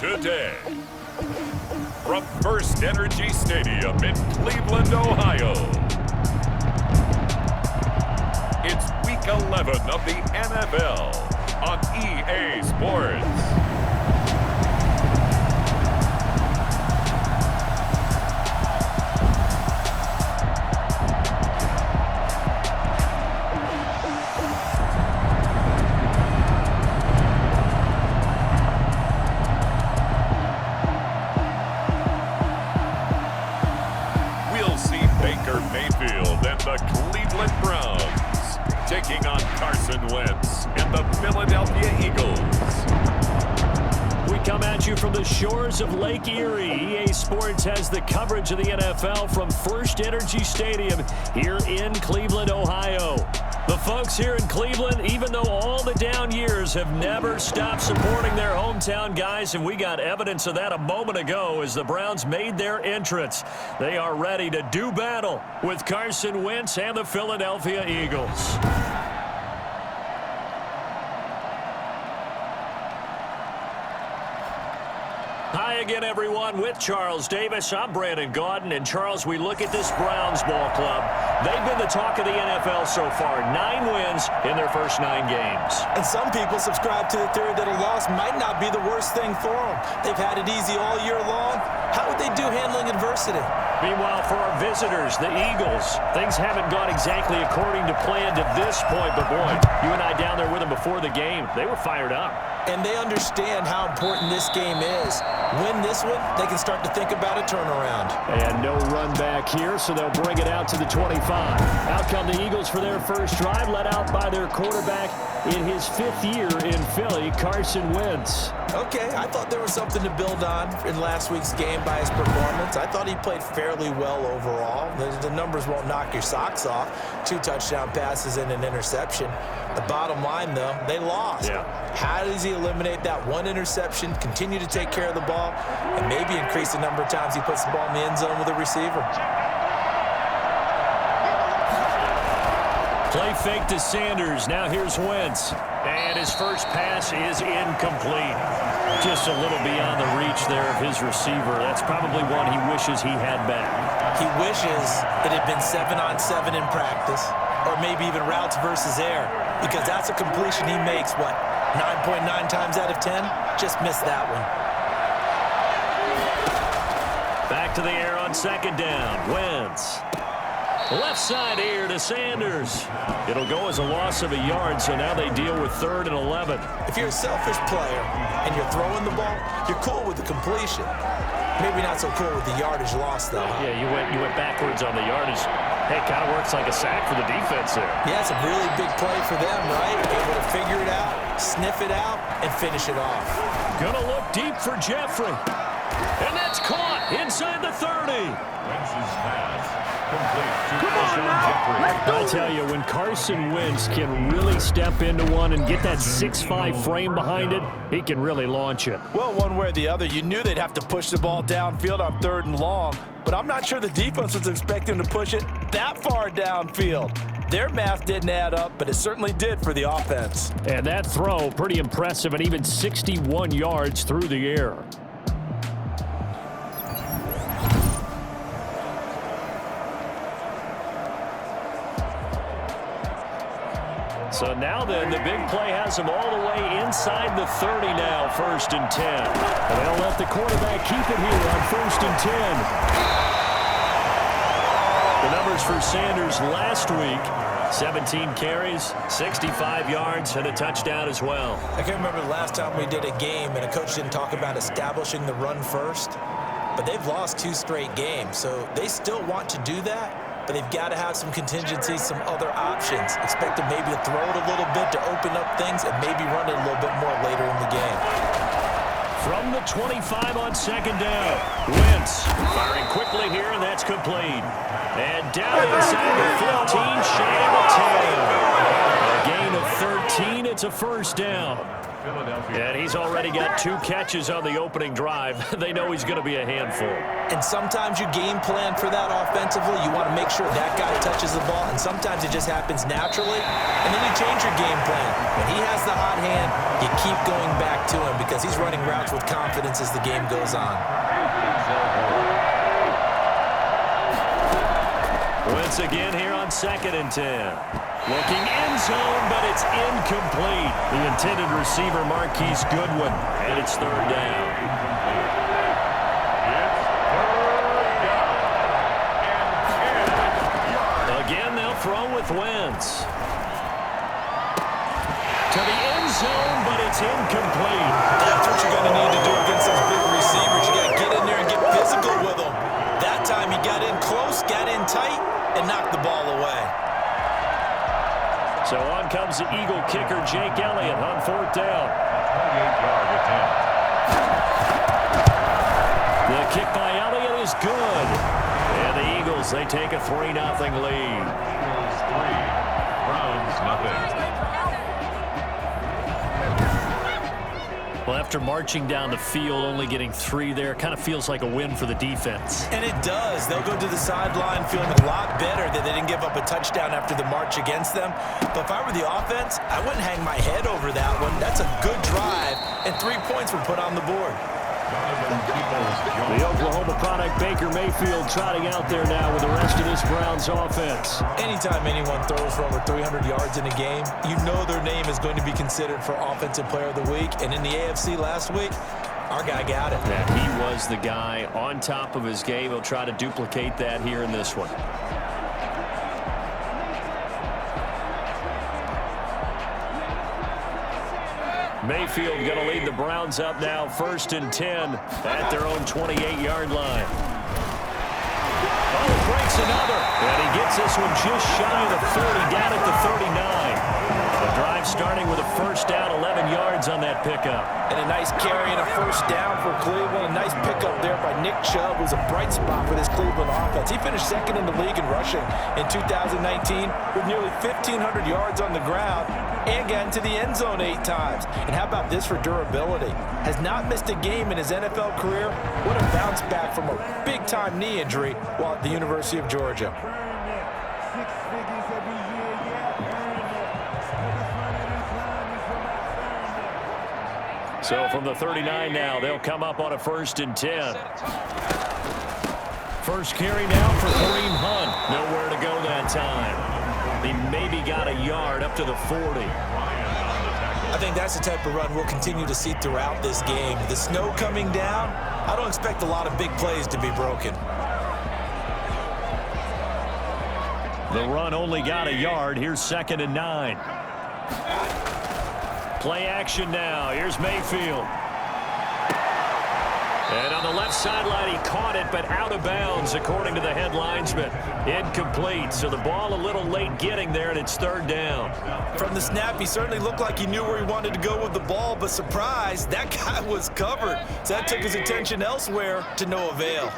today. From First Energy Stadium in Cleveland, Ohio, it's Week 11 of the NFL on EA Sports. The Cleveland Browns taking on Carson Wentz and the Philadelphia Eagles. We come at you from the shores of Lake Erie. EA Sports has the coverage of the NFL from First Energy Stadium here in Cleveland, Ohio. The folks here in Cleveland, even though all the down years, have never stopped supporting their hometown guys, and we got evidence of that a moment ago as the Browns made their entrance. They are ready to do battle with Carson Wentz and the Philadelphia Eagles. Hi again, everyone, with Charles Davis. I'm Brandon Gaudin. And, Charles, we look at this Browns ball club. They've been the talk of the NFL so far. 9 wins in their first 9 games. And some people subscribe to the theory that a loss might not be the worst thing for them. They've had it easy all year long. How would they do handling adversity? Meanwhile, for our visitors, the Eagles, things haven't gone exactly according to plan to this point. But, boy, you and I down there with them before the game, they were fired up. And they understand how important this game is. Win this one, they can start to think about a turnaround. And no run back here, so they'll bring it out to the 25. Out come the Eagles for their first drive, led out by their quarterback in his 5th year in Philly, Carson Wentz. Okay, I thought there was something to build on in last week's game by his performance. I thought he played fairly well overall. The numbers won't knock your socks off. 2 touchdown passes and an interception. The bottom line, though, they lost. Yeah. How does he eliminate that 1 interception, continue to take care of the ball, and maybe increase the number of times he puts the ball in the end zone with a receiver? Play fake to Sanders. Now here's Wentz. And his first pass is incomplete. Just a little beyond the reach there of his receiver. That's probably one he wishes he had back. He wishes it had been 7-on-7 in practice, or maybe even routes versus air, because that's a completion he makes, 9.9 times out of 10? Just missed that one. Back to the air on 2nd down. Wentz. Left side here to Sanders. It'll go as a loss of a yard, so now they deal with 3rd and 11. If you're a selfish player and you're throwing the ball, you're cool with the completion. Maybe not so cool with the yardage loss, though. Yeah, you went backwards on the yardage. Hey, it kind of works like a sack for the defense there. Yeah, it's a really big play for them, right? Able to figure it out, sniff it out, and finish it off. Gonna look deep for Jeffrey. And that's caught inside the 30. I'll tell you, when Carson Wentz can really step into one and get that 6'5" frame behind it, he can really launch it. Well, one way or the other, you knew they'd have to push the ball downfield on 3rd and long, but I'm not sure the defense was expecting to push it that far downfield. Their math didn't add up, but it certainly did for the offense. And that throw, pretty impressive, and even 61 yards through the air. So now then, the big play has them all the way inside the 30 now, 1st and 10. And they'll let the quarterback keep it here on 1st and 10. The numbers for Sanders last week, 17 carries, 65 yards, and a touchdown as well. I can't remember the last time we did a game and a coach didn't talk about establishing the run first. But they've lost 2 straight games, so they still want to do that. But they've got to have some contingencies, some other options. Expect them maybe to throw it a little bit to open up things and maybe run it a little bit more later in the game. From the 25 on 2nd down, Wentz firing quickly here, and that's complete. And down inside the 15, shy of the 10. gain of 13. It's a first down. And he's already got 2 catches on the opening drive. They know he's going to be a handful. And sometimes you game plan for that offensively. You want to make sure that guy touches the ball, and sometimes it just happens naturally. And then you change your game plan. When he has the hot hand, you keep going back to him because he's running routes with confidence as the game goes on. Once again here on 2nd and 10. Looking end zone, but it's incomplete. The intended receiver, Marquise Goodwin, and it's 3rd down. Again, they'll throw with Wentz. To the end zone, but it's incomplete. That's what you're going to need to do against those big receivers. You got to get in there and get physical with them. That time he got in close, got in tight, and knocked the ball away. So on comes the Eagle kicker, Jake Elliott, on 4th down. The kick by Elliott is good. And the Eagles, they take a 3-0 lead. Eagles 3, Browns nothing. Well, after marching down the field, only getting 3 there, kind of feels like a win for the defense. And it does. They'll go to the sideline feeling a lot better that they didn't give up a touchdown after the march against them. But if I were the offense, I wouldn't hang my head over that one. That's a good drive, and 3 points were put on the board. The Oklahoma product, Baker Mayfield, trotting out there now with the rest of this Browns offense. Anytime anyone throws for over 300 yards in a game, you know their name is going to be considered for Offensive Player of the Week. And in the AFC last week, our guy got it. Yeah, he was the guy on top of his game. He'll try to duplicate that here in this one. Mayfield going to lead the Browns up now, 1st and 10 at their own 28-yard line. Oh, breaks another. And he gets this one just shy of the 30, down at the 39. The drive starting with a first down, 11 yards on that pickup. And a nice carry and a first down for Cleveland. A nice pickup there by Nick Chubb, who's a bright spot for this Cleveland offense. He finished 2nd in the league in rushing in 2019 with nearly 1,500 yards on the ground and got into the end zone 8 times. And how about this for durability? Has not missed a game in his NFL career. What a bounce back from a big-time knee injury while at the University of Georgia. So from the 39 now, they'll come up on a 1st and 10. First carry now for Kareem Hunt. Nowhere to go that time. He maybe got a yard up to the 40. I think that's the type of run we'll continue to see throughout this game. The snow coming down, I don't expect a lot of big plays to be broken. The run only got a yard. Here's 2nd and 9. Play action now. Here's Mayfield. And on the left sideline, he caught it, but out of bounds, according to the head linesman. Incomplete. So the ball a little late getting there, and it's 3rd down. From the snap, he certainly looked like he knew where he wanted to go with the ball, but surprise, that guy was covered. So that took his attention elsewhere to no avail.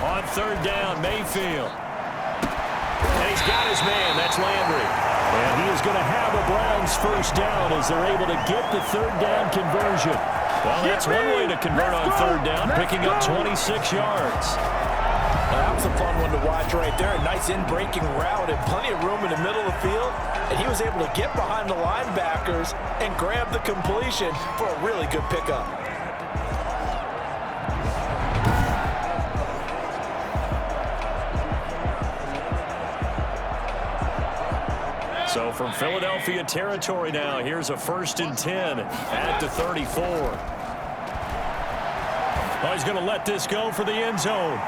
On 3rd down, Mayfield. And he's got his man. That's Landry. And he is going to have a Browns first down as they're able to get the 3rd down conversion. Well, that's one way to convert on 3rd down, picking up 26 yards. That was a fun one to watch right there. A nice in-breaking route and plenty of room in the middle of the field. And he was able to get behind the linebackers and grab the completion for a really good pickup. So from Philadelphia territory now, here's a 1st and 10 at the 34. Oh, he's going to let this go for the end zone.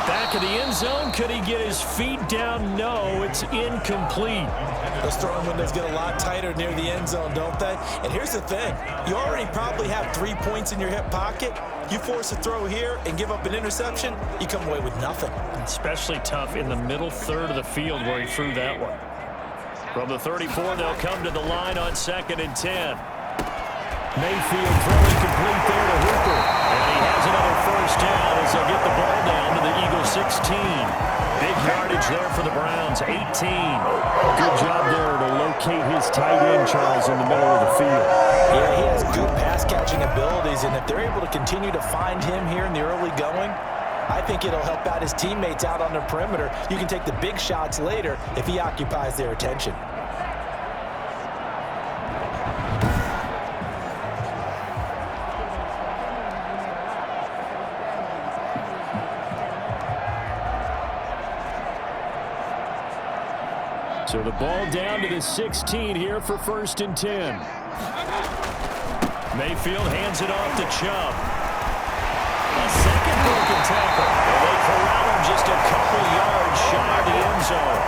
Back of the end zone. Could he get his feet down? No, it's incomplete. Those throwing windows get a lot tighter near the end zone, don't they? And here's the thing. You already probably have 3 points in your hip pocket. You force a throw here and give up an interception, you come away with nothing. Especially tough in the middle 3rd of the field where he threw that one. From the 34, they'll come to the line on 2nd and 10. Mayfield throwing complete there to Hooper. And he has another first down as they'll get the ball down to the Eagles 16. Big yardage there for the Browns, 18. Good job there to locate his tight end, Charles, in the middle of the field. Yeah, he has good pass-catching abilities, and if they're able to continue to find him here in the early going, I think it'll help out his teammates out on the perimeter. You can take the big shots later if he occupies their attention. So the ball down to the 16 here for 1st and 10. Mayfield hands it off to Chubb. A second broken tackle. And they corral him just a couple yards shy of the end zone.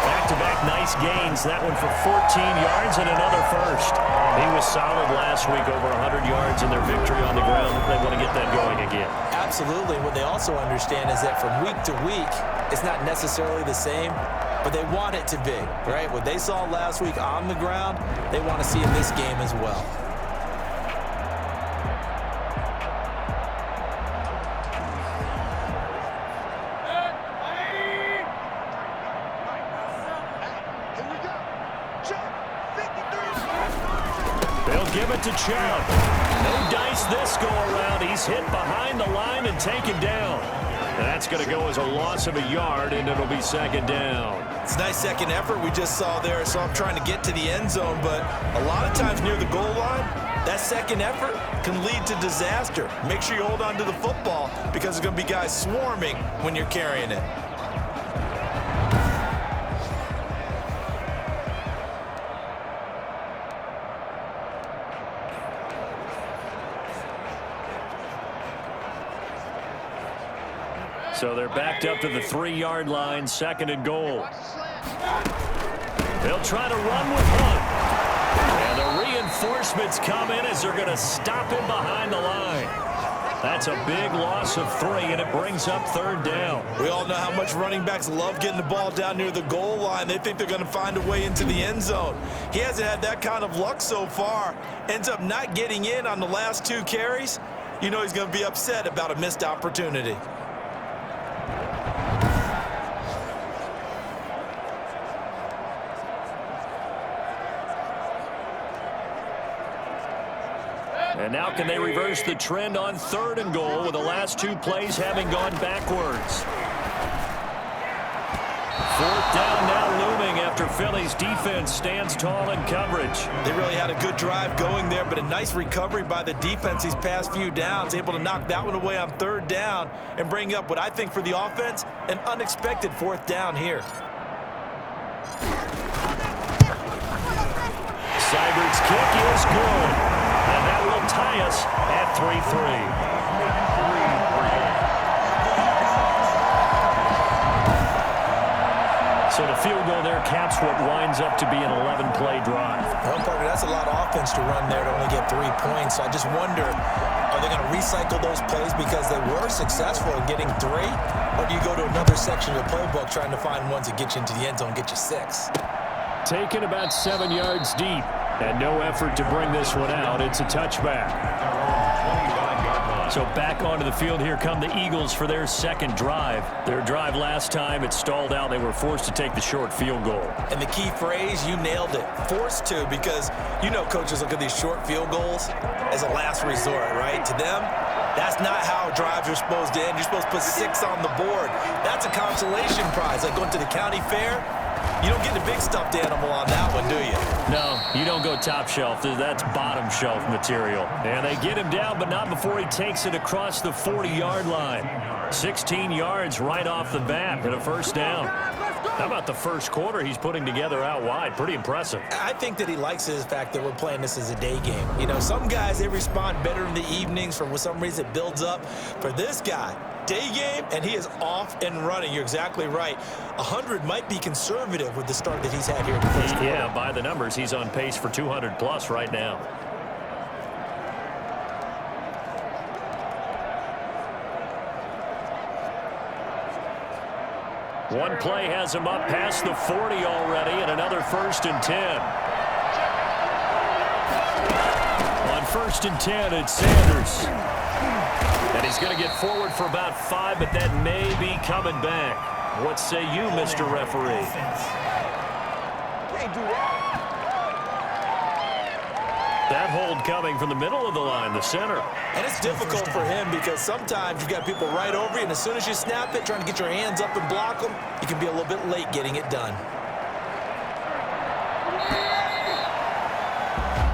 Back-to-back nice gains. That one for 14 yards and another first. He was solid last week, over 100 yards in their victory on the ground. They want to get that going again. Absolutely. What they also understand is that from week to week, it's not necessarily the same, but they want it to be, right? What they saw last week on the ground, they want to see in this game as well. They'll give it to Chubb. No dice this go around. He's hit behind the line and taken down. That's going to go as a loss of a yard, and it'll be 2nd down. It's a nice second effort we just saw there. So I'm trying to get to the end zone, but a lot of times near the goal line, that second effort can lead to disaster. Make sure you hold on to the football because there's going to be guys swarming when you're carrying it. So they're backed up to the 3-yard line, 2nd and goal. They'll try to run with one. And the reinforcements come in as they're going to stop him behind the line. That's a big loss of 3, and it brings up 3rd down. We all know how much running backs love getting the ball down near the goal line. They think they're going to find a way into the end zone. He hasn't had that kind of luck so far. Ends up not getting in on the last 2 carries. You know he's going to be upset about a missed opportunity. And now can they reverse the trend on 3rd and goal with the last 2 plays having gone backwards? 4th down now looming after Philly's defense stands tall in coverage. They really had a good drive going there, but a nice recovery by the defense these past few downs, able to knock that one away on 3rd down and bring up what I think for the offense, an unexpected 4th down here. Seibert's kick is good. And that will tie us at 3-3. So the field goal there caps what winds up to be an 11-play drive. Well, partner, that's a lot of offense to run there to only get 3 points. So I just wonder, are they going to recycle those plays because they were successful in getting 3? Or do you go to another section of the playbook trying to find ones that get you into the end zone and get you 6? Taken about 7 yards deep. And no effort to bring this one out. It's a touchback. So back onto the field, here come the Eagles for their 2nd drive. Their drive last time, it stalled out. They were forced to take the short field goal. And the key phrase, you nailed it, forced to, because you know coaches look at these short field goals as a last resort, right? To them, that's not how drives are supposed to end. You're supposed to put 6 on the board. That's a consolation prize, like going to the county fair. You don't get the big stuffed animal on that one, do you? No, you don't go top shelf. That's bottom shelf material. And they get him down, but not before he takes it across the 40-yard line. 16 yards right off the bat and a 1st down. How about the first quarter he's putting together out wide? Pretty impressive. I think that he likes the fact that we're playing this as a day game. You know, some guys, they respond better in the evenings. For some reason, it builds up. For this guy, day game, and he is off and running. You're exactly right. 100 might be conservative with the start that he's had here in the first quarter. Yeah, by the numbers, he's on pace for 200+ right now. One play has him up past the 40 already, and another 1st and 10. On 1st and 10, it's Sanders. And he's going to get forward for about 5, but that may be coming back. What say you, Mr. Referee? Can't do that. That hold coming from the middle of the line, the center. And it's difficult for him because sometimes you've got people right over you, and as soon as you snap it, trying to get your hands up and block them, you can be a little bit late getting it done.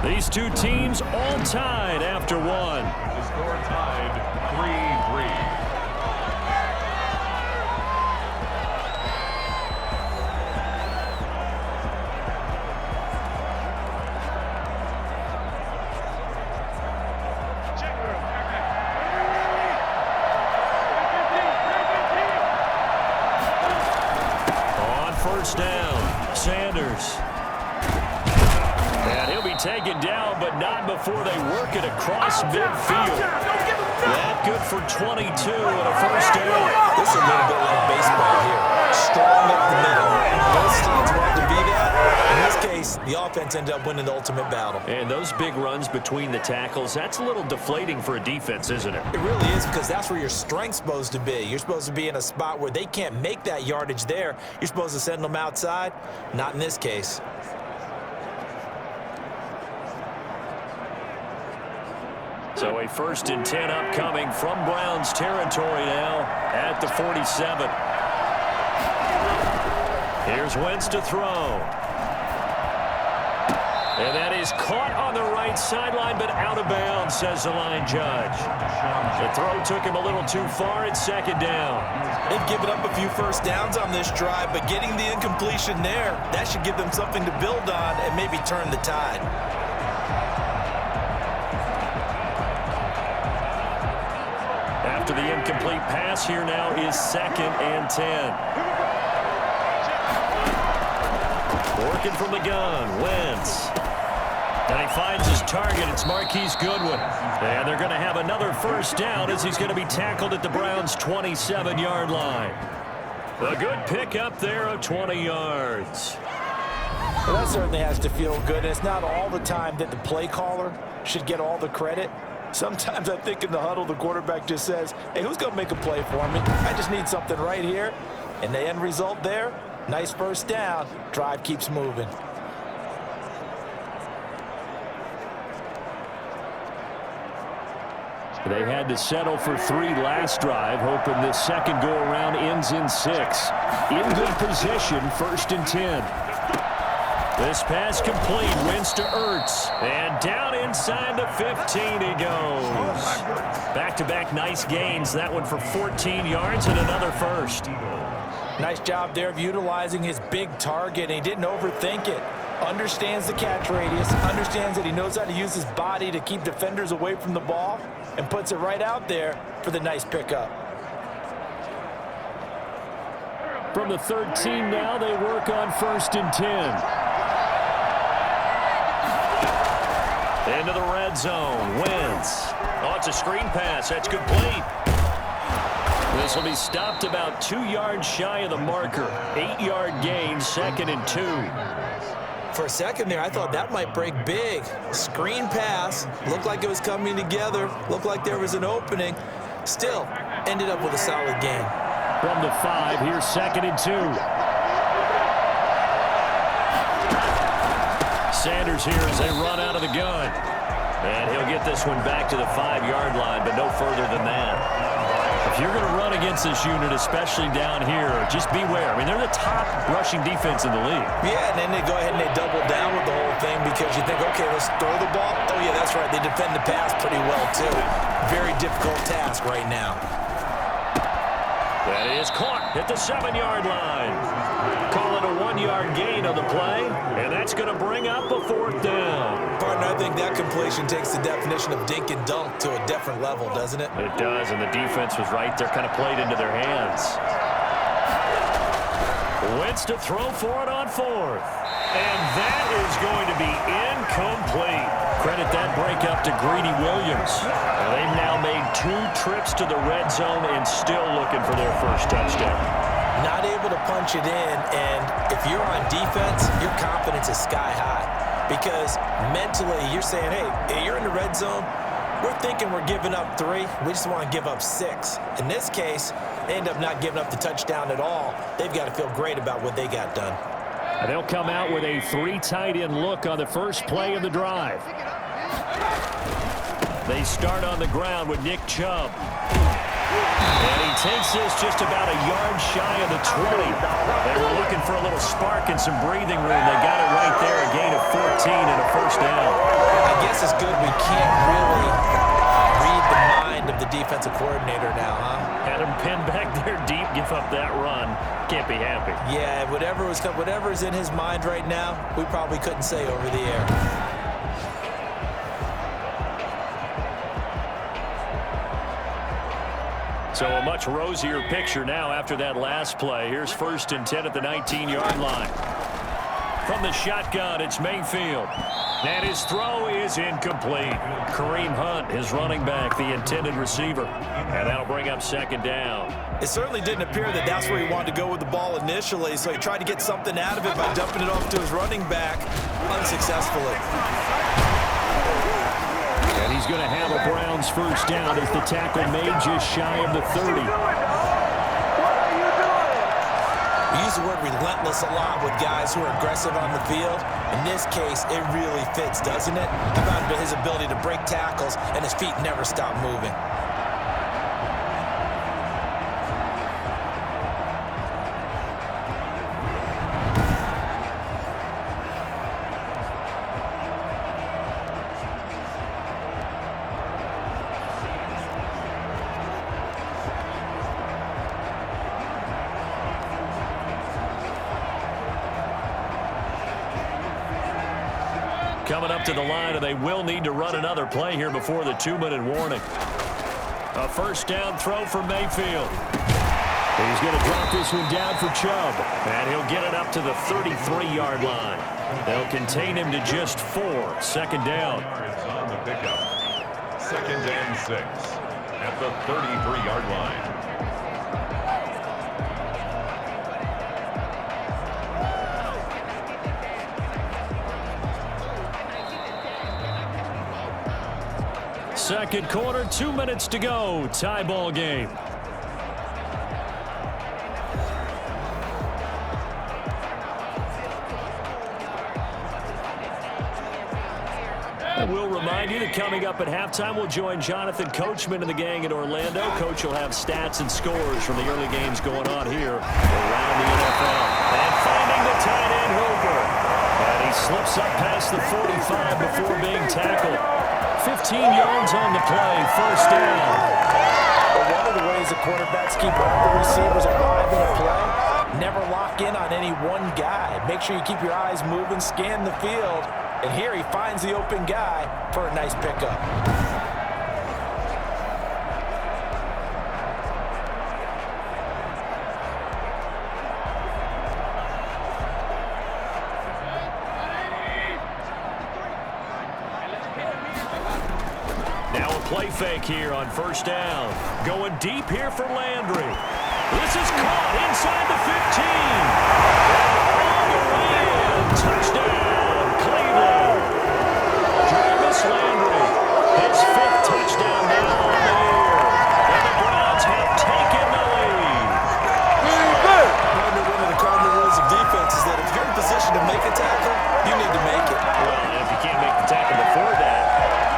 These two teams all tied after one. The score tied 3-3. First down, Sanders. And he'll be taken down, but not before they work it across midfield. That good for 22 and a first down. This is a little bit like baseball here. Strong up the middle. Both sides want to be that. In this case, the offense ended up winning the ultimate battle. And those big runs between the tackles, that's a little deflating for a defense, isn't it? It really is, because that's where your strength's supposed to be. You're supposed to be in a spot where they can't make that yardage there. You're supposed to send them outside. Not in this case. So a 1st and 10 upcoming from Browns territory now at the 47. Here's Wentz to throw. And that is caught on the right sideline, but out of bounds, says the line judge. The throw took him a little too far. It's 2nd down. They've given up a few first downs on this drive, but getting the incompletion there, that should give them something to build on and maybe turn the tide. After the incomplete pass, here now is 2nd and 10. Working from the gun, Wentz. And he finds his target. It's Marquise Goodwin. And they're going to have another first down as he's going to be tackled at the Browns' 27-yard line. A good pickup there of 20 yards. Well, that certainly has to feel good. And it's not all the time that the play caller should get all the credit. Sometimes I think in the huddle, the quarterback just says, hey, who's going to make a play for me? I just need something right here. And the end result there, nice first down. Drive keeps moving. They had to settle for 3 last drive, hoping this second go-around ends in 6. In good position, 1st and 10. This pass complete, Wentz to Ertz, and down inside the 15 he goes. Back-to-back nice gains, that one for 14 yards and another first. Nice job there of utilizing his big target, and he didn't overthink it. Understands the catch radius, understands that he knows how to use his body to keep defenders away from the ball, and puts it right out there for the nice pickup. From the 13 now, they work on 1st and 10. Into the red zone, Wentz. Oh, it's a screen pass. That's complete. This will be stopped about 2 yards shy of the marker. 8-yard gain, 2nd and 2. For a second there, I thought that might break big. Screen pass, looked like it was coming together, looked like there was an opening. Still, ended up with a solid gain. From the 5, here's 2nd and 2. Sanders here as they run out of the gun. And he'll get this one back to the 5-yard line, but no further than that. If you're going to run against this unit, especially down here, just beware. I mean, they're the top rushing defense in the league. Yeah, and then they go ahead and they double down with the whole thing because you think, okay, let's throw the ball. Oh, yeah, that's right. They defend the pass pretty well, too. Very difficult task right now. That is caught at the 7-yard line. Call it a 1-yard gain on the play, and that's going to bring up a 4th down. Partner, I think that completion takes the definition of dink and dunk to a different level, doesn't it? It does, and the defense was right there, kind of played into their hands. Wentz to throw for it on 4th. And that is going to be incomplete. Credit that break up to Greedy Williams. They've now made 2 trips to the red zone and still looking for their first touchdown. Not able to punch it in, and if you're on defense, your confidence is sky high. Because mentally, you're saying, hey, you're in the red zone. We're thinking we're giving up 3. We just want to give up 6. In this case, they end up not giving up the touchdown at all. They've got to feel great about what they got done. And they'll come out with a 3 tight end look on the first play of the drive. They start on the ground with Nick Chubb. And he takes this just about a yard shy of the 20. They were looking for a little spark and some breathing room. They got it right there, a gain of 14 and a first down. I guess it's good we can't really read the mind of the defensive coordinator now, huh? Had him pinned back there deep, give up that run. Can't be happy. Yeah, whatever's in his mind right now, we probably couldn't say over the air. So a much rosier picture now after that last play. Here's 1st and 10 at the 19-yard line. From the shotgun, it's Mayfield. And his throw is incomplete. Kareem Hunt is running back, the intended receiver. And that'll bring up 2nd down. It certainly didn't appear that that's where he wanted to go with the ball initially, so he tried to get something out of it by dumping it off to his running back unsuccessfully. And he's going to have a Browns first down as the tackle made just shy of the 30. We use the word relentless a lot with guys who are aggressive on the field. In this case, it really fits, doesn't it? How about his ability to break tackles and his feet never stop moving? Coming up to the line, and they will need to run another play here before the 2-minute warning. A first down throw for Mayfield. He's going to drop this one down for Chubb, and he'll get it up to the 33-yard line. They'll contain him to just 4. 2nd down. On the pickup. 2nd and 6 at the 33-yard line. Second quarter, 2 minutes to go. Tie ball game. And we'll remind you that coming up at halftime, we'll join Jonathan Coachman and the gang in Orlando. Coach will have stats and scores from the early games going on here around the NFL. And finding the tight end Hooper. And he slips up past the 45 before being tackled. 15 yards on the play, first down. One of the ways the quarterbacks keep all the receivers alive in a play, never lock in on any one guy. Make sure you keep your eyes moving, scan the field, and here he finds the open guy for a nice pickup. Play fake here on first down. Going deep here for Landry. This is caught inside the 15. Touchdown, Cleveland. Jarvis Landry, his 5th touchdown now on the year. And the Browns have taken the lead. One of the cardinal rules of defense is that if you're in position to make a tackle, you need to make it. Well, and if you can't make the tackle before that,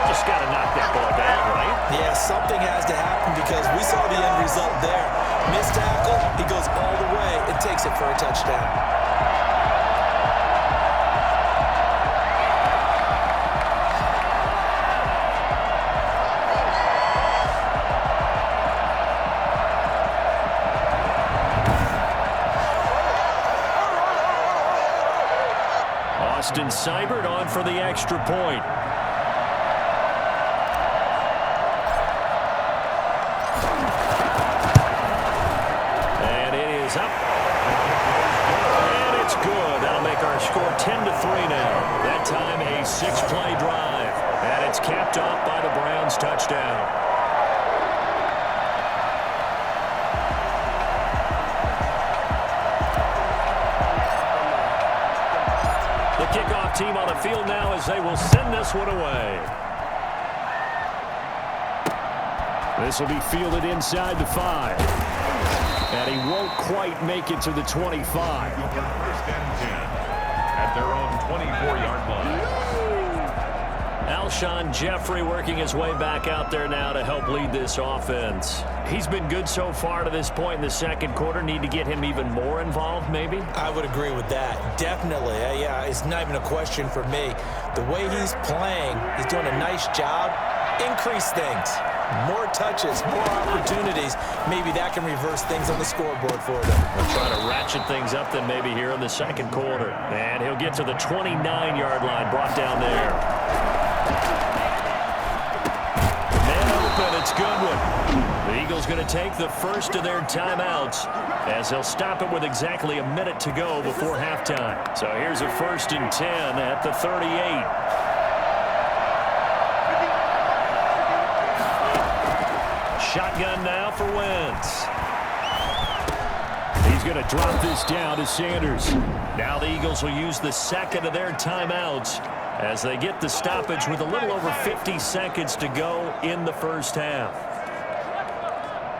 you just got to knock that ball down, right? Yeah, something has to happen because we saw the end result there. Missed tackle, he goes all the way and takes it for a touchdown. Austin Seibert on for the extra point. Up. And it's good. That'll make our score 10-3 now. That time a 6-play drive. And it's capped off by the Browns touchdown. The kickoff team on the field now as they will send this one away. This will be fielded inside the 5. And he won't quite make it to the 25. First and 10 at their own 24-yard line. Alshon Jeffrey working his way back out there now to help lead this offense. He's been good so far to this point in the second quarter. Need to get him even more involved, maybe? I would agree with that. Definitely. Yeah, it's not even a question for me. The way he's playing, he's doing a nice job. Increase things. More touches, more opportunities. Maybe that can reverse things on the scoreboard for them. We'll try to ratchet things up then maybe here in the second quarter. And he'll get to the 29-yard line, brought down there. Man open, it's Goodwin. The Eagles going to take the first of their timeouts as they'll stop it with exactly a minute to go before halftime. So here's a 1st and 10 at the 38. Shotgun now for Wentz. He's going to drop this down to Sanders. Now the Eagles will use the second of their timeouts as they get the stoppage with a little over 50 seconds to go in the first half.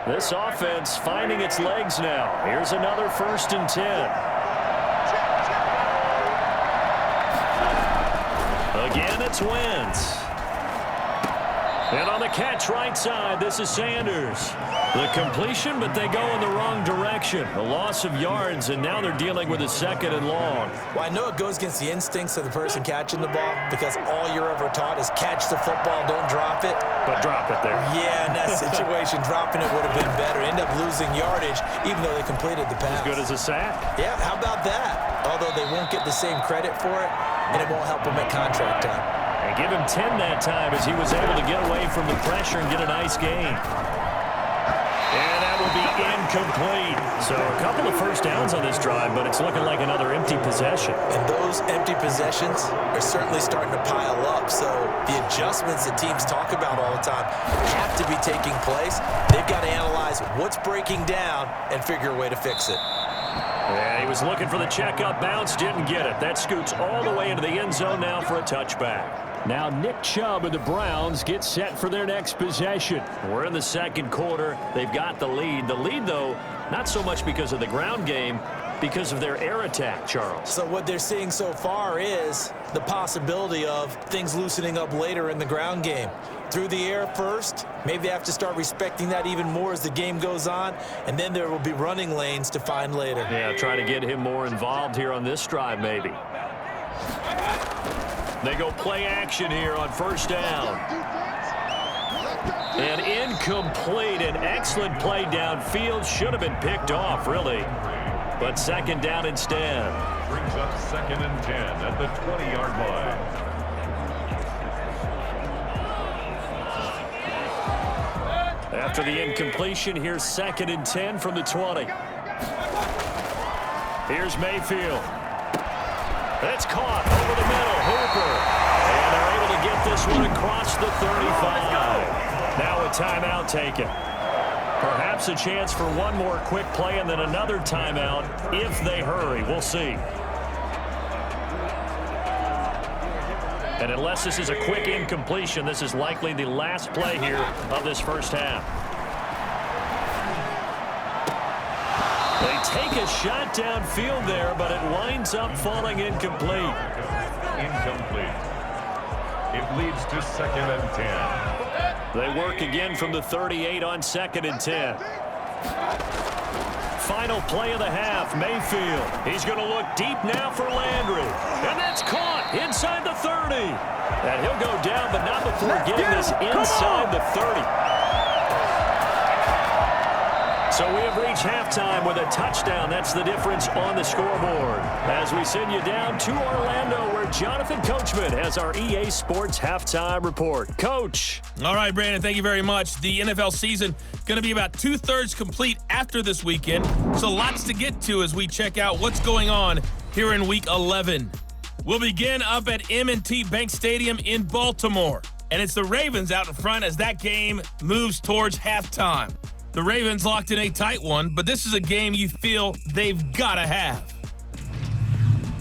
This offense finding its legs now. Here's another 1st and 10. Again, it's Wentz. And on the catch right side, this is Sanders. The completion, but they go in the wrong direction. A loss of yards, and now they're dealing with a 2nd and long. Well, I know it goes against the instincts of the person catching the ball because all you're ever taught is catch the football, don't drop it. But drop it there. Yeah, in that situation, dropping it would have been better. End up losing yardage, even though they completed the pass. As good as a sack. Yeah, how about that? Although they won't get the same credit for it, and it won't help them at contract time. And give him 10 that time as he was able to get away from the pressure and get a nice gain. And that will be incomplete. So a couple of first downs on this drive, but it's looking like another empty possession. And those empty possessions are certainly starting to pile up. So the adjustments that teams talk about all the time have to be taking place. They've got to analyze what's breaking down and figure a way to fix it. Yeah, he was looking for the check-up bounce, didn't get it. That scoots all the way into the end zone now for a touchback. Now Nick Chubb and the Browns get set for their next possession. We're in the second quarter. They've got the lead. The lead, though, not so much because of the ground game, because of their air attack, Charles. So what they're seeing so far is the possibility of things loosening up later in the ground game. Through the air first, maybe they have to start respecting that even more as the game goes on, and then there will be running lanes to find later. Yeah, try to get him more involved here on this drive, maybe. They go play action here on 1st down. And incomplete. An excellent play downfield. Should have been picked off, really. But 2nd down instead. Brings up 2nd and 10 at the 20-yard line. After the incompletion, here's 2nd and 10 from the 20. Here's Mayfield. It's caught over the middle. Hooper. And they're able to get this one across the 35. Now a timeout taken. Perhaps a chance for one more quick play and then another timeout if they hurry. We'll see. And unless this is a quick incompletion, this is likely the last play here of this first half. They take a shot downfield there, but it winds up falling incomplete. Incomplete. It leads to 2nd and 10. They work again from the 38 on 2nd and 10. Final play of the half, Mayfield. He's going to look deep now for Landry. And that's caught inside the 30. And he'll go down, but not before getting this inside the 30. So we have reached halftime with a touchdown. That's the difference on the scoreboard. As we send you down to Orlando, where Jonathan Coachman has our EA Sports Halftime Report. Coach. All right, Brandon, thank you very much. The NFL season going to be about 2/3 complete after this weekend. So lots to get to as we check out what's going on here in Week 11. We'll begin up at M&T Bank Stadium in Baltimore. And it's the Ravens out in front as that game moves towards halftime. The Ravens locked in a tight one, but this is a game you feel they've got to have.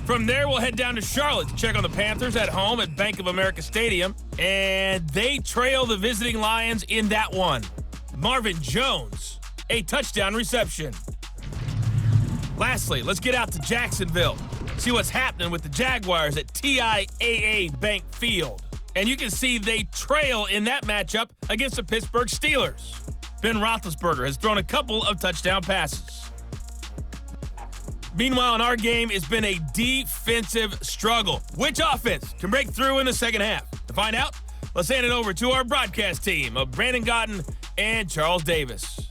From there, we'll head down to Charlotte to check on the Panthers at home at Bank of America Stadium, and they trail the visiting Lions in that one. Marvin Jones a touchdown reception. Lastly, let's get out to Jacksonville. See what's happening with the Jaguars at TIAA Bank Field. And you can see they trail in that matchup against the Pittsburgh Steelers. Ben Roethlisberger has thrown a couple of touchdown passes. Meanwhile, in our game, it's been a defensive struggle. Which offense can break through in the second half? To find out, let's hand it over to our broadcast team of Brandon Gotten and Charles Davis.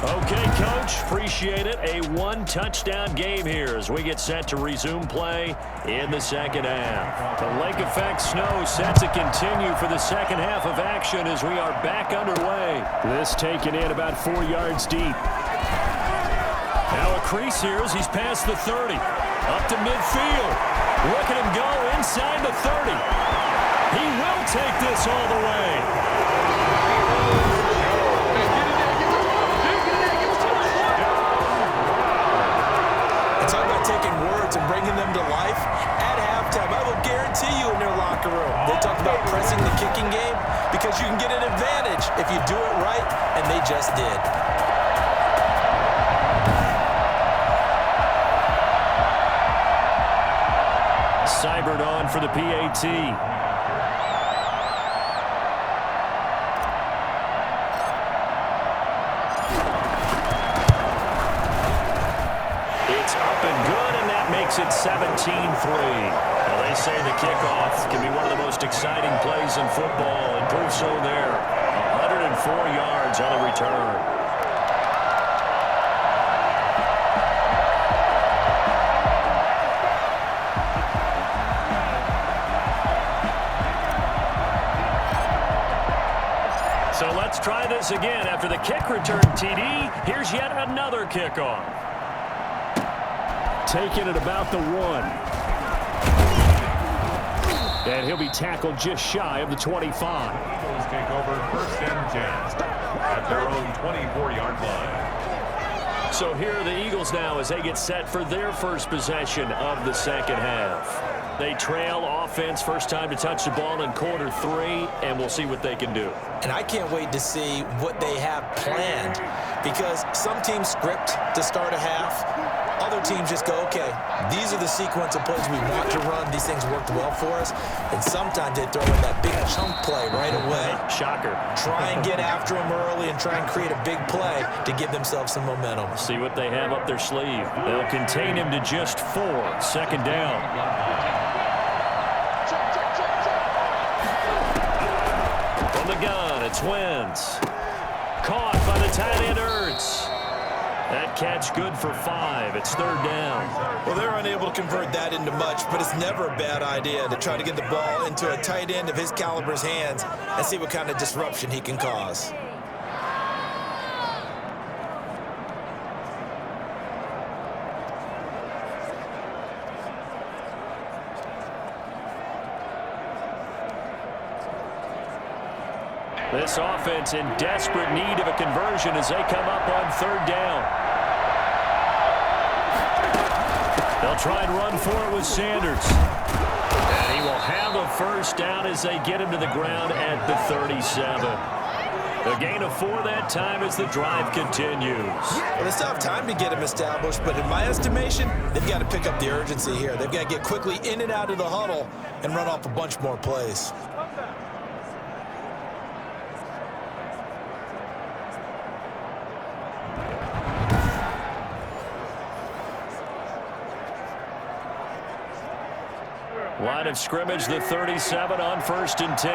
Okay, Coach, appreciate it. A one-touchdown game here as we get set to resume play in the second half. The lake effect snow set to continue for the second half of action as we are back underway. This taken in about 4 yards deep. Now a crease here as he's past the 30. Up to midfield. Look at him go inside the 30. He will take this all the way. Talk about taking words and bringing them to life. At halftime, I will guarantee you in their locker room, they talked about pressing the kicking game because you can get an advantage if you do it right, and they just did. Seibert on for the PAT. It's 17-3. Now they say the kickoff can be one of the most exciting plays in football, and prove so there. 104 yards on the return. So let's try this again. After the kick return TD, here's yet another kickoff. Taken at about the 1. And he'll be tackled just shy of the 25. Eagles take over 1st and 10 at their own 24-yard line. So here are the Eagles now as they get set for their first possession of the second half. They trail offense, first time to touch the ball in quarter 3, and we'll see what they can do. And I can't wait to see what they have planned, because some teams script to start a half. Other teams just go, okay, these are the sequence of plays we want to run. These things worked well for us. And sometimes they throw in that big chunk play right away. Shocker. Try and get after them early and try and create a big play to give themselves some momentum. See what they have up their sleeve. They'll contain him to just 4. Second down. From the gun, it's Wentz. Caught by the tight end Ertz. That catch good for 5. It's third down. Well, they're unable to convert that into much, but it's never a bad idea to try to get the ball into a tight end of his caliber's hands and see what kind of disruption he can cause. This offense in desperate need of a conversion as they come up on third down. They'll try and run for it with Sanders. And he will have a first down as they get him to the ground at the 37. A gain of 4 that time as the drive continues. Well, they still have time to get him established, but in my estimation, they've got to pick up the urgency here. They've got to get quickly in and out of the huddle and run off a bunch more plays. Line of scrimmage, the 37 on 1st and 10.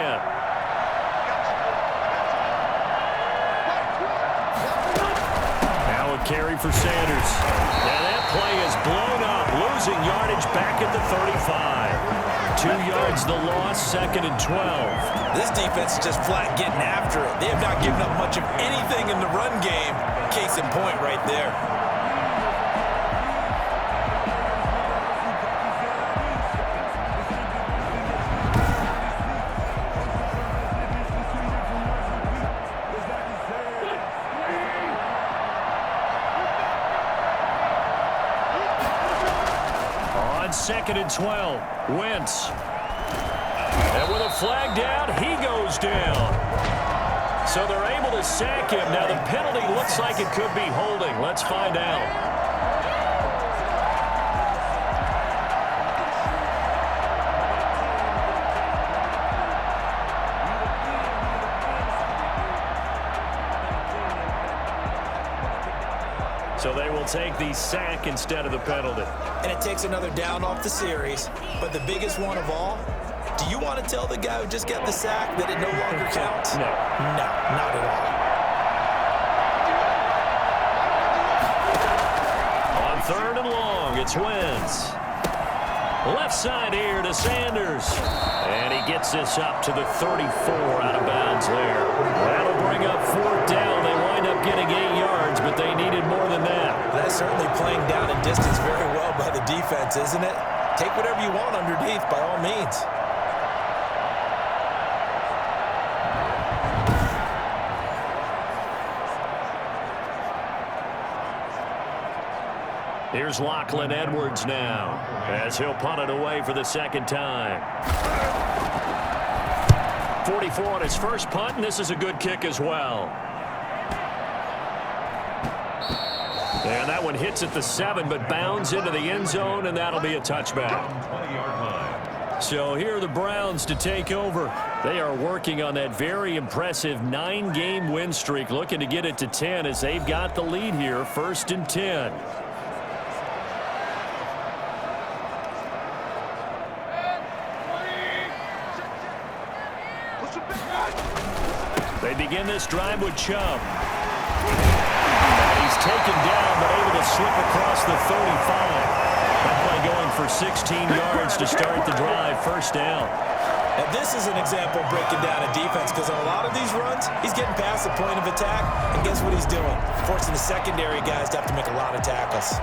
Now a carry for Sanders. And that play is blown up, losing yardage back at the 35. 2 yards the loss, 2nd and 12. This defense is just flat getting after it. They have not given up much of anything in the run game. Case in point right there. On 2nd and 12, Wentz flag down. He goes down. So they're able to sack him. Now the penalty looks like it could be holding. Let's find out. So they will take the sack instead of the penalty. And it takes another down off the series. But the biggest one of all, do you want to tell the guy who just got the sack that it no longer counts? No. No, not at all. On third and long, it's Wentz. Left side here to Sanders. And he gets this up to the 34 out of bounds there. That'll bring up fourth down. They wind up getting 8 yards, but they needed more than that. That's certainly playing down and distance very well by the defense, isn't it? Take whatever you want underneath, by all means. Here's Lachlan Edwards now, as he'll punt it away for the second time. 44 on his first punt, and this is a good kick as well. And that one hits at the 7, but bounds into the end zone, and that'll be a touchback. So here are the Browns to take over. They are working on that very impressive 9-game win streak, looking to get it to 10 as they've got the lead here, 1st and 10. They begin this drive with Chubb. He's taken down, but able to slip across the 35. That play going for 16 yards to start the drive, 1st down. And this is an example of breaking down a defense, because on a lot of these runs, he's getting past the point of attack, and guess what he's doing? Forcing the secondary guys to have to make a lot of tackles.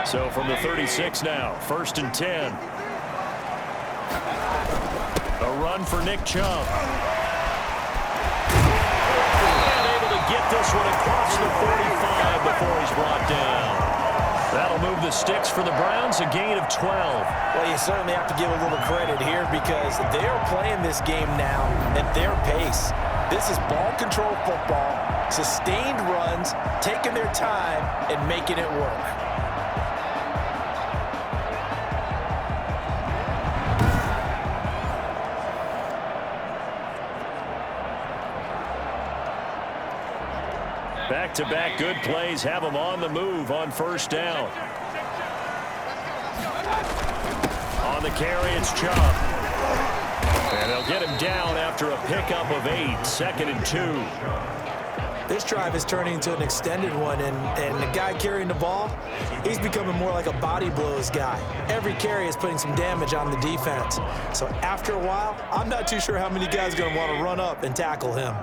So from the 36 now, 1st and 10. A run for Nick Chubb. And able to get this one across the 45 before he's brought down. That'll move the sticks for the Browns, a gain of 12. Well, you certainly have to give a little credit here because they're playing this game now at their pace. This is ball control football, sustained runs, taking their time and making it work. Back-to-back good plays have them on the move on 1st down. On the carry, it's Chubb. And they'll get him down after a pickup of 8, 2nd and 2. This drive is turning into an extended one, and the guy carrying the ball, he's becoming more like a body blows guy. Every carry is putting some damage on the defense. So after a while, I'm not too sure how many guys are going to want to run up and tackle him.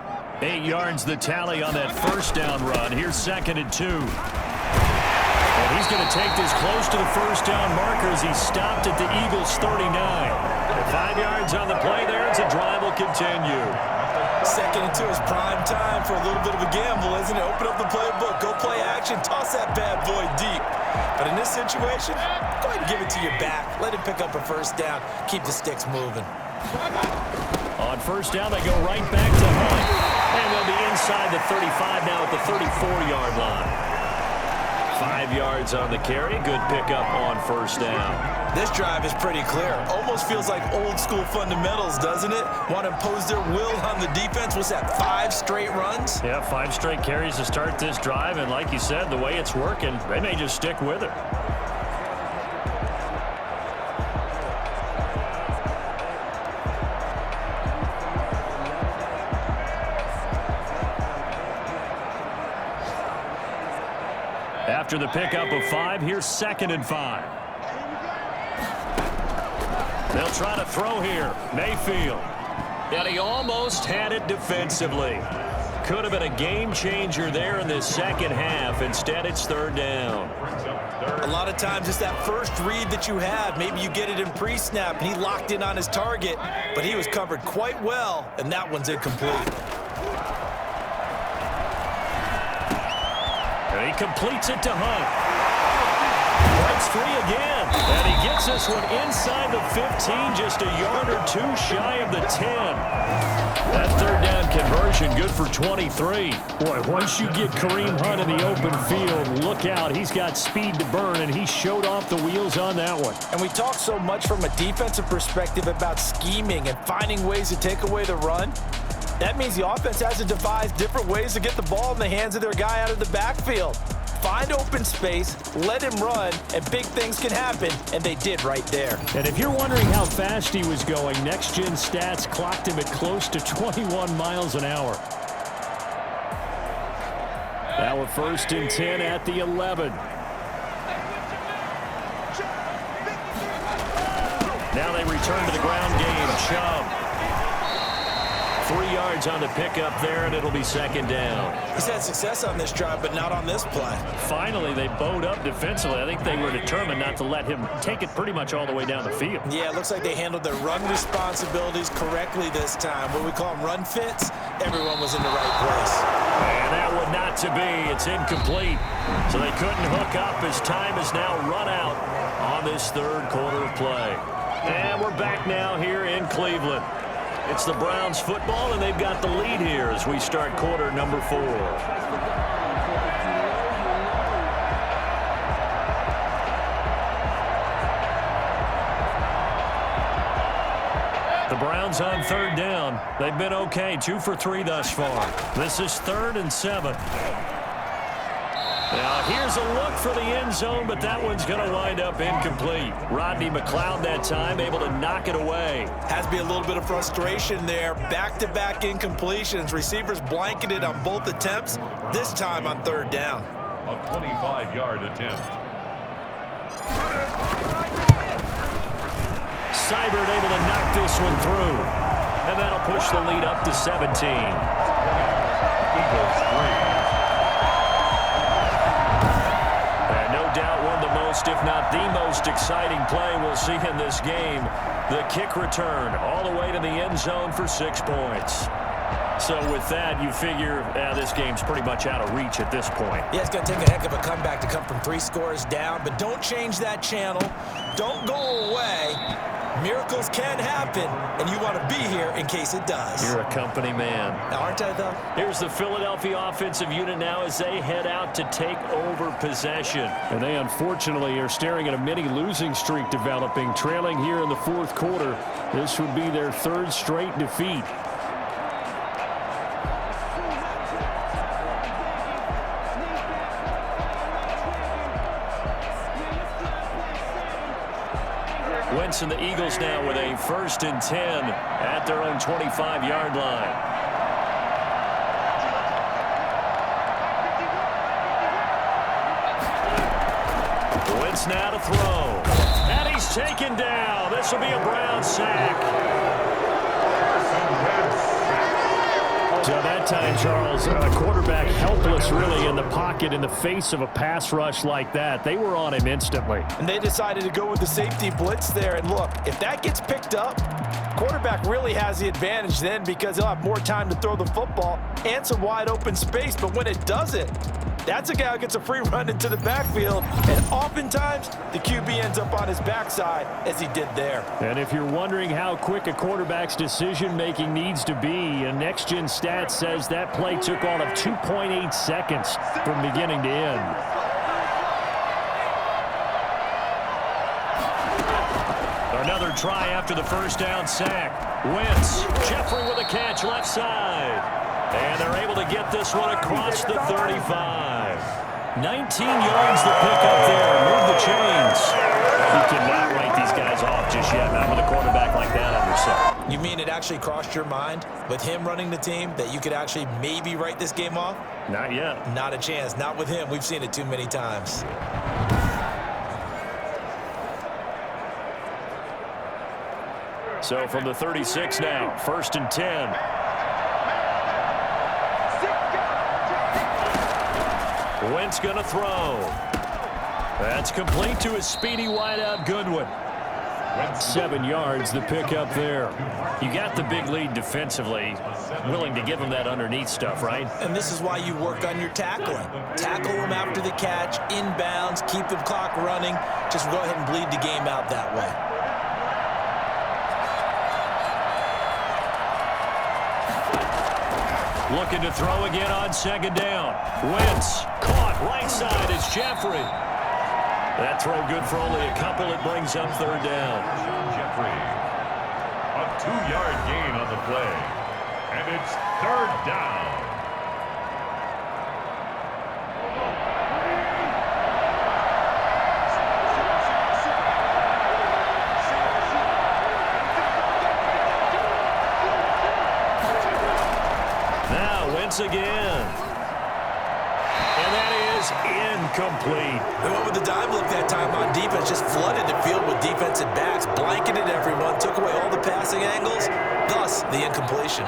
8 yards the tally on that 1st down run. Here's 2nd and 2. And he's going to take this close to the 1st down marker as he stopped at the Eagles' 39. 5 yards on the play there as the drive will continue. 2nd and 2 is prime time for a little bit of a gamble, isn't it? Open up the playbook, go play action, toss that bad boy deep. But in this situation, go ahead and give it to your back. Let him pick up a 1st down. Keep the sticks moving. On 1st down, they go right back to Hunt. And they'll be inside the 35 now at the 34-yard line. 5 yards on the carry. Good pickup on 1st down. This drive is pretty clear. Almost feels like old school fundamentals, doesn't it? Want to impose their will on the defense. What's that, 5 straight runs? Yeah, 5 straight carries to start this drive. And like you said, the way it's working, they may just stick with it. After the pickup of 5, here's 2nd and 5. They'll try to throw here. Mayfield. And he almost had it defensively. could have been a game changer there in this second half. Instead, it's third down. A lot of times it's that first read that you have. Maybe you get it in pre-snap, and he locked in on his target, but he was covered quite well, and that one's incomplete. And he completes it to Hunt. Breaks free again. And he gets this one inside the 15, just a yard or two shy of the 10. That third down conversion good for 23. Boy, once you get Kareem Hunt in the open field, look out. He's got speed to burn, and he showed off the wheels on that one. And we talk so much from a defensive perspective about scheming and finding ways to take away the run. That means the offense has to devise different ways to get the ball in the hands of their guy out of the backfield. Find open space, let him run, and big things can happen, and they did right there. And if you're wondering how fast he was going, Next Gen Stats clocked him at close to 21 miles an hour. Now a 1st and 10 at the 11. Now they return to the ground game. Chubb. 3 yards on the pickup there, and it'll be second down. He's had success on this drive, but not on this play. Finally, they bowed up defensively. I think they were determined not to let him take it pretty much all the way down the field. Yeah, it looks like they handled their run responsibilities correctly this time. What we call them run fits, everyone was in the right place. And that would not to be. It's incomplete. So they couldn't hook up as time is now run out on this third quarter of play. And we're back now here in Cleveland. It's the Browns football, and they've got the lead here as we start quarter number 4. The Browns on third down. They've been okay, 2 for 3 thus far. This is 3rd and 7. Now, here's a look for the end zone, but that one's going to wind up incomplete. Rodney McLeod that time able to knock it away. Has to be a little bit of frustration there. Back-to-back incompletions. Receivers blanketed on both attempts, this time on third down. A 25-yard attempt. Seibert able to knock this one through. And that'll push the lead up to 17. Eagles 3. Doubt one of the most, if not the most exciting play we'll see in this game. The kick return all the way to the end zone for 6 points. So with that, you figure this game's pretty much out of reach at this point. Yeah, it's going to take a heck of a comeback to come from 3 scores down, but don't change that channel. Don't go away. Miracles can happen, and you want to be here in case it does. You're a company man. Now, aren't I, though? Here's the Philadelphia offensive unit now as they head out to take over possession. And they, unfortunately, are staring at a mini losing streak developing, trailing here in the 4th quarter. This would be their 3rd straight defeat. Wentz and the Eagles now with a 1st and 10 at their own 25-yard line. Wentz now to throw. And he's taken down. This will be a Brown sack. So that time, Charles, quarterback helpless really in the pocket in the face of a pass rush like that. They were on him instantly. And they decided to go with the safety blitz there. And look, if that gets picked up, quarterback really has the advantage then because he'll have more time to throw the football and some wide open space. But when it doesn't, that's a guy who gets a free run into the backfield. And oftentimes, the QB ends up on his backside as he did there. And if you're wondering how quick a quarterback's decision-making needs to be, a Next Gen Stats says that play took all of 2.8 seconds from beginning to end. Another try after the 1st down sack. Wentz, Jeffrey with a catch left side. And they're able to get this one across the 35. 19 yards to pick up there. Move the chains. You cannot write these guys off just yet, not with a quarterback like that on your side. You mean it actually crossed your mind with him running the team that you could actually maybe write this game off? Not yet. Not a chance. Not with him. We've seen it too many times. So from the 36 now, 1st and 10. Wentz going to throw. That's complete to his speedy wideout Goodwin. 7 yards, the pickup there. You got the big lead defensively. Willing to give him that underneath stuff, right? And this is why you work on your tackling. Tackle them after the catch, inbounds, keep the clock running. Just go ahead and bleed the game out that way. Looking to throw again on second down. Wentz caught right side. It's Jeffrey. That throw good for only a couple. It brings up third down. Jeffrey, a 2-yard gain on the play, and it's third down. Now Wentz again. And that is incomplete. They went with the dime look that time on defense, just flooded the field with defensive backs, blanketed everyone, took away all the passing angles, thus the incompletion.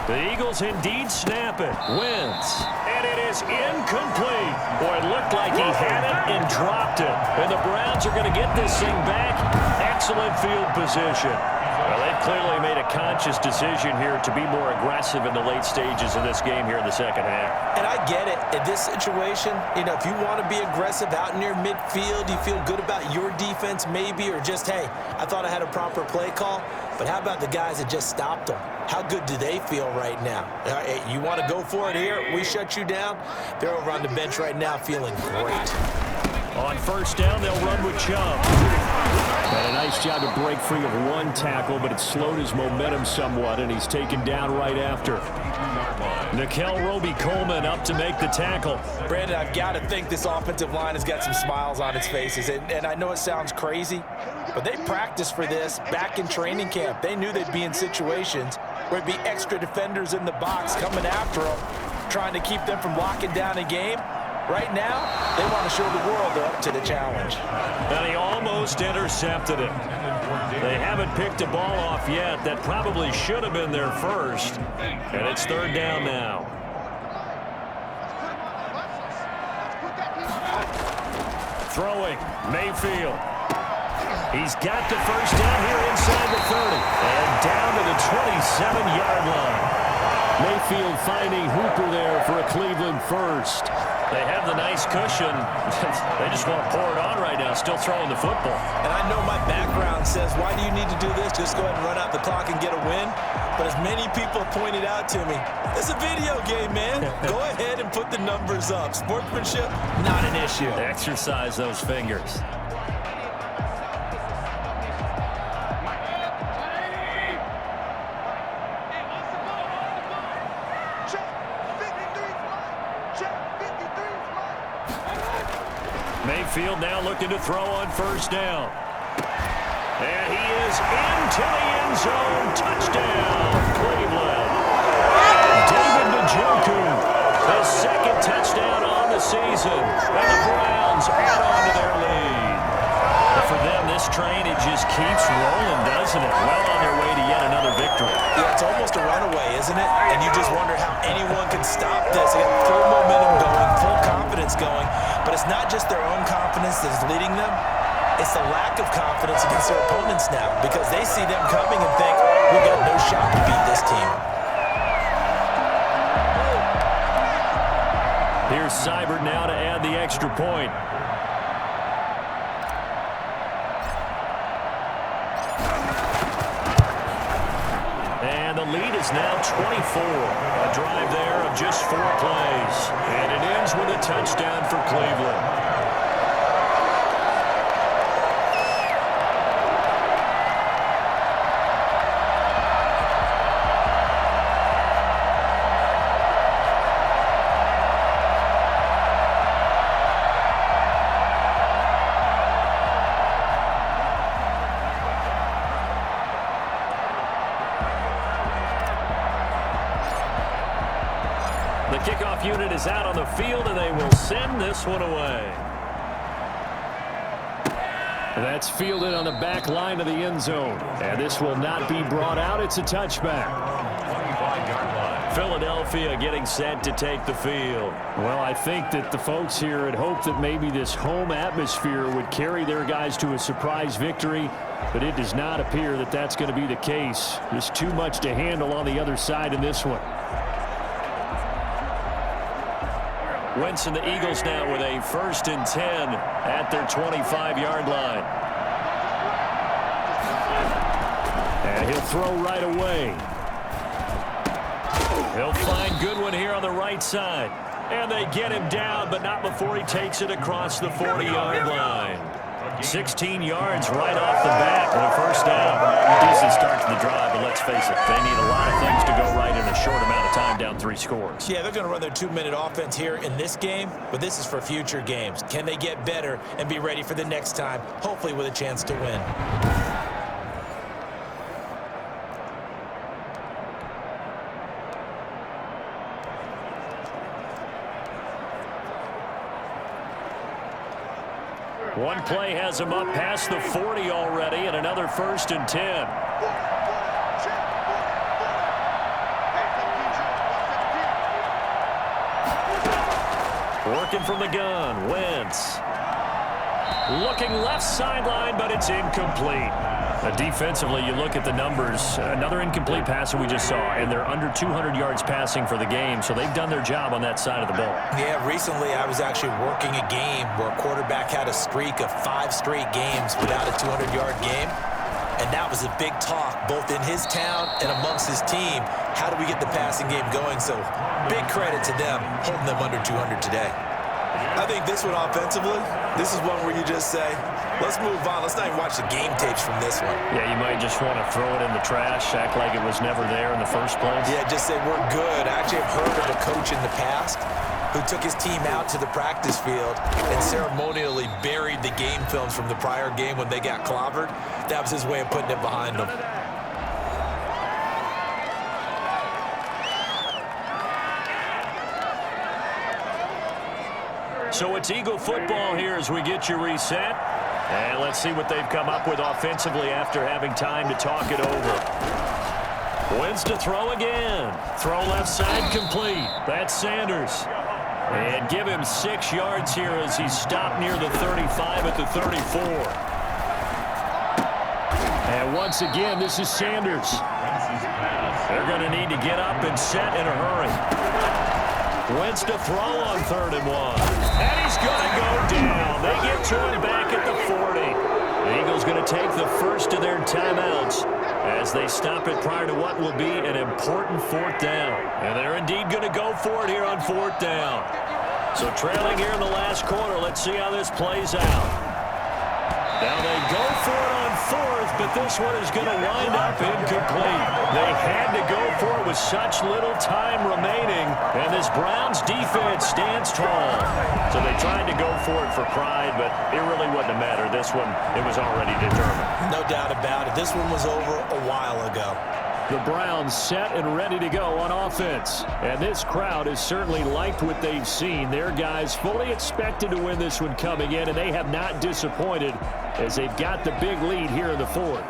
The Eagles indeed snap it. Wentz. And it is incomplete. Boy, it looked like he had it and dropped it. And the Browns are going to get this thing back. Excellent field position. Well, they've clearly made a conscious decision here to be more aggressive in the late stages of this game here in the second half. And I get it. In this situation, if you want to be aggressive out near midfield, you feel good about your defense maybe, or just, hey, I thought I had a proper play call. But how about the guys that just stopped them? How good do they feel right now? Hey, you want to go for it here? We shut you down? They're over on the bench right now feeling great. On first down, they'll run with Chubb. Had a nice job to break free of one tackle, but it slowed his momentum somewhat, and he's taken down right after. Nickel Roby-Coleman up to make the tackle. Brandon, I've got to think this offensive line has got some smiles on its faces. And I know it sounds crazy, but they practiced for this back in training camp. They knew they'd be in situations where there'd be extra defenders in the box coming after them, trying to keep them from locking down a game. Right now, they want to show the world they're up to the challenge. And he almost intercepted it. They haven't picked a ball off yet. That probably should have been their first. And it's third down now. Throwing, Mayfield. He's got the first down here inside the 30. And down to the 27-yard line. Mayfield finding Hooper there for a Cleveland first. They have the nice cushion. They just want to pour it on right now, still throwing the football. And I know my background says, why do you need to do this? Just go ahead and run out the clock and get a win. But as many people pointed out to me, it's a video game, man. Go ahead and put the numbers up. Sportsmanship, not an issue. Exercise those fingers. Mayfield now looking to throw on first down. And he is into the end zone. Touchdown, Cleveland. David Njoku, his second touchdown on the season. And the Browns add on to their lead. But for them, this train, it just keeps rolling, doesn't it? Well on their way to yet another victory. Yeah, it's almost a runaway, isn't it? And you just wonder how anyone can stop this. They got full momentum going, full confidence going. But it's not just their own confidence that's leading them. It's the lack of confidence against their opponents now, because they see them coming and think, we've got no shot to beat this team. Here's Seibert now to add the extra point. And the lead is now 24. A drive there of just 4 plays. And it ends with a touchdown for Cleveland. The kickoff unit is out on the field, and they will send this one away. That's fielded on the back line of the end zone. And this will not be brought out. It's a touchback. Philadelphia getting set to take the field. Well, I think that the folks here had hoped that maybe this home atmosphere would carry their guys to a surprise victory, but it does not appear that that's going to be the case. There's too much to handle on the other side in this one. Wentz and the Eagles now with a 1st and 10 at their 25-yard line. And he'll throw right away. He'll find Goodwin here on the right side. And they get him down, but not before he takes it across the 40-yard line. 16 yards right off the bat and a 1st down. Decent start to the drive, but let's face it, they need a lot of things to go right in a short amount of time, down 3 scores. Yeah, they're going to run their 2-minute offense here in this game, but this is for future games. Can they get better and be ready for the next time, hopefully with a chance to win? One play has him up past the 40 already, and another 1st and 10. Working from the gun, Wentz. Looking left sideline, but it's incomplete. Defensively, you look at the numbers. Another incomplete pass that we just saw, and they're under 200 yards passing for the game, so they've done their job on that side of the ball. Yeah, recently I was actually working a game where a quarterback had a streak of 5 straight games without a 200-yard game, and that was a big talk both in his town and amongst his team. How do we get the passing game going? So big credit to them holding them under 200 today. I think this one offensively, this is one where you just say, let's move on. Let's not even watch the game tapes from this one. Yeah, you might just want to throw it in the trash, act like it was never there in the first place. Yeah, just say we're good. I actually have heard of a coach in the past who took his team out to the practice field and ceremonially buried the game films from the prior game when they got clobbered. That was his way of putting it behind them. So it's Eagle football here as we get you reset. And let's see what they've come up with offensively after having time to talk it over. Wentz to throw again. Throw left side complete. That's Sanders. And give him 6 yards here as he's stopped near the 35 at the 34. And once again, this is Sanders. They're going to need to get up and set in a hurry. Wentz to throw on 3rd and 1. And he's going to go down. They get to him back at the 40. The Eagles going to take the first of their timeouts as they stop it prior to what will be an important 4th down. And they're indeed going to go for it here on 4th down. So trailing here in the last quarter, let's see how this plays out. Now they go for it on 4th, but this one is going to wind up incomplete. They had to go for it with such little time remaining, and this Browns defense stands tall. So they tried to go for it for pride, but it really wouldn't have mattered. This one, it was already determined. No doubt about it. This one was over a while ago. The Browns set and ready to go on offense. And this crowd has certainly liked what they've seen. Their guys fully expected to win this one coming in, and they have not disappointed as they've got the big lead here in the 4th.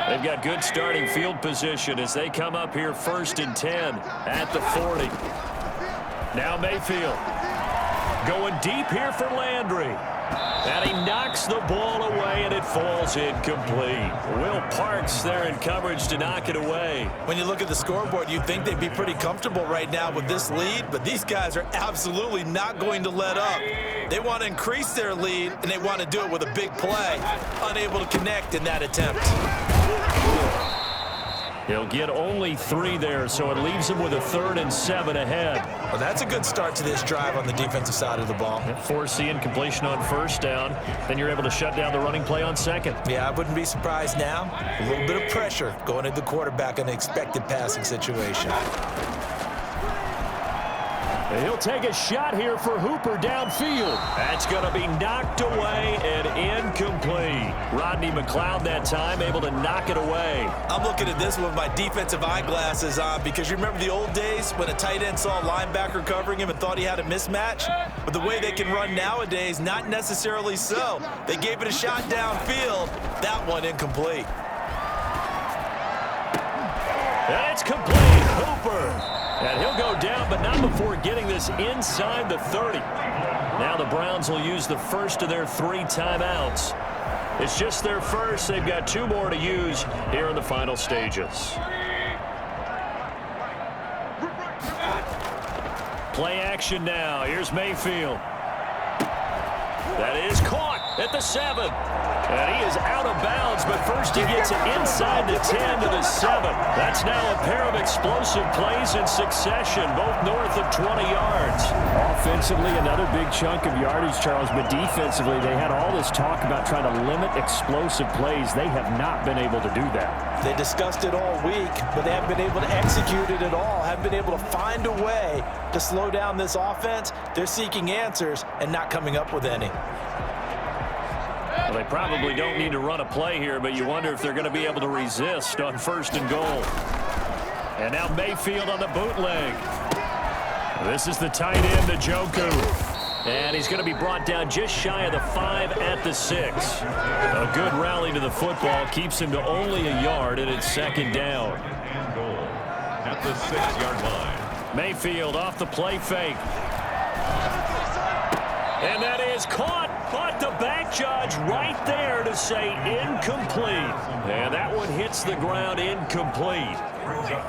They've got good starting field position as they come up here 1st and 10 at the 40. Now Mayfield going deep here for Landry. And he knocks the ball away, and it falls incomplete. Will Parks there in coverage to knock it away. When you look at the scoreboard, you'd think they'd be pretty comfortable right now with this lead, but these guys are absolutely not going to let up. They want to increase their lead, and they want to do it with a big play. Unable to connect in that attempt. He'll get only 3 there, so it leaves him with a 3rd and 7 ahead. Well, that's a good start to this drive on the defensive side of the ball. Force the incompletion on 1st down. Then you're able to shut down the running play on 2nd. Yeah, I wouldn't be surprised now. A little bit of pressure going at the quarterback in an expected passing situation. He'll take a shot here for Hooper downfield. That's going to be knocked away and incomplete. Rodney McLeod that time able to knock it away. I'm looking at this one with my defensive eyeglasses on because you remember the old days when a tight end saw a linebacker covering him and thought he had a mismatch? But the way they can run nowadays, not necessarily so. They gave it a shot downfield. That one incomplete. And it's complete. Hooper. And he'll go down, but not before getting this inside the 30. Now the Browns will use the first of their 3 timeouts. It's just their first. They've got 2 more to use here in the final stages. Play action now. Here's Mayfield. That is caught at the 7. And he is out of bounds, but first he gets it inside the 10 to the 7. That's now a pair of explosive plays in succession, both north of 20 yards. Offensively, another big chunk of yardage, Charles, but defensively, they had all this talk about trying to limit explosive plays. They have not been able to do that. They discussed it all week, but they haven't been able to execute it at all, haven't been able to find a way to slow down this offense. They're seeking answers and not coming up with any. Well, they probably don't need to run a play here, but you wonder if they're going to be able to resist on 1st and goal. And now Mayfield on the bootleg. This is the tight end, Njoku. And he's going to be brought down just shy of the 5 at the 6. A good rally to the football keeps him to only a yard, and it's 2nd down. And goal at the 6-yard line. Mayfield off the play fake. And that is caught. But the back judge right there to say incomplete. And that one hits the ground incomplete.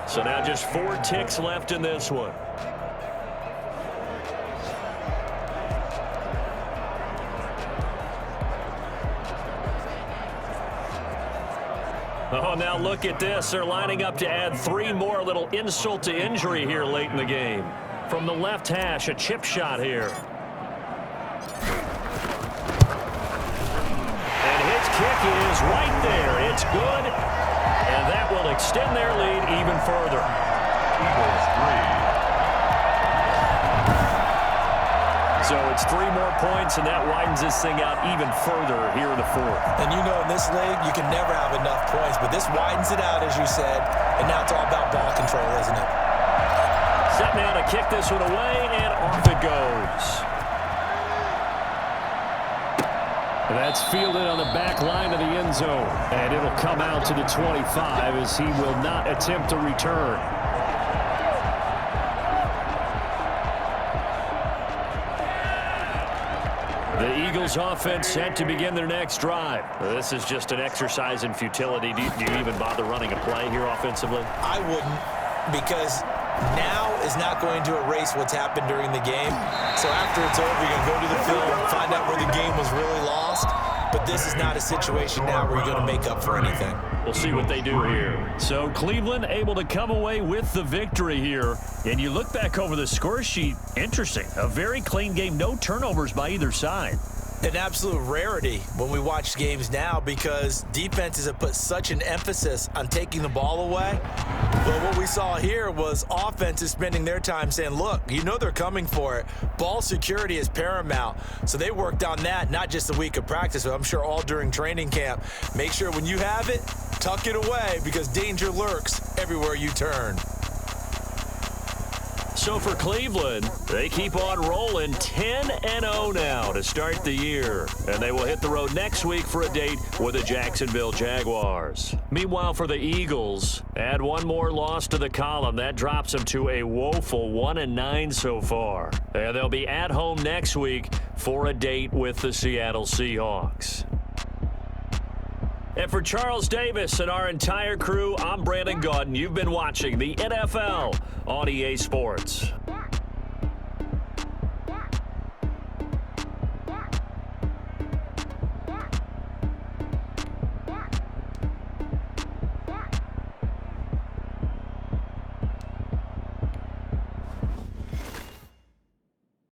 So now just 4 ticks left in this one. Oh, now look at this. They're lining up to add 3 more, little insult to injury here late in the game. From the left hash, a chip shot here. Kick is right there. It's good, and that will extend their lead even further. Eagles 3. So it's 3 more points, and that widens this thing out even further here in the 4th. And you know, in this league, you can never have enough points, but this widens it out, as you said, and now it's all about ball control, isn't it? Set now to kick this one away, and off it goes. That's fielded on the back line of the end zone. And it'll come out to the 25 as he will not attempt to return. The Eagles offense set to begin their next drive. This is just an exercise in futility. Do you even bother running a play here offensively? I wouldn't, because now is not going to erase what's happened during the game. So after it's over, you're going to go to the film, find out where the game was really lost. But this is not a situation now where you're going to make up for anything. We'll see what they do here. So Cleveland able to come away with the victory here. And you look back over the score sheet, interesting. A very clean game, no turnovers by either side. An absolute rarity when we watch games now, because defenses have put such an emphasis on taking the ball away. But what we saw here was offenses spending their time saying, look, you know they're coming for it. Ball security is paramount. So they worked on that, not just a week of practice, but I'm sure all during training camp. Make sure when you have it, tuck it away, because danger lurks everywhere you turn. So for Cleveland, they keep on rolling 10-0 now to start the year. And they will hit the road next week for a date with the Jacksonville Jaguars. Meanwhile, for the Eagles, add 1 more loss to the column. That drops them to a woeful 1-9 so far. And they'll be at home next week for a date with the Seattle Seahawks. And for Charles Davis and our entire crew, I'm Brandon Gaudin. You've been watching the NFL on EA Sports.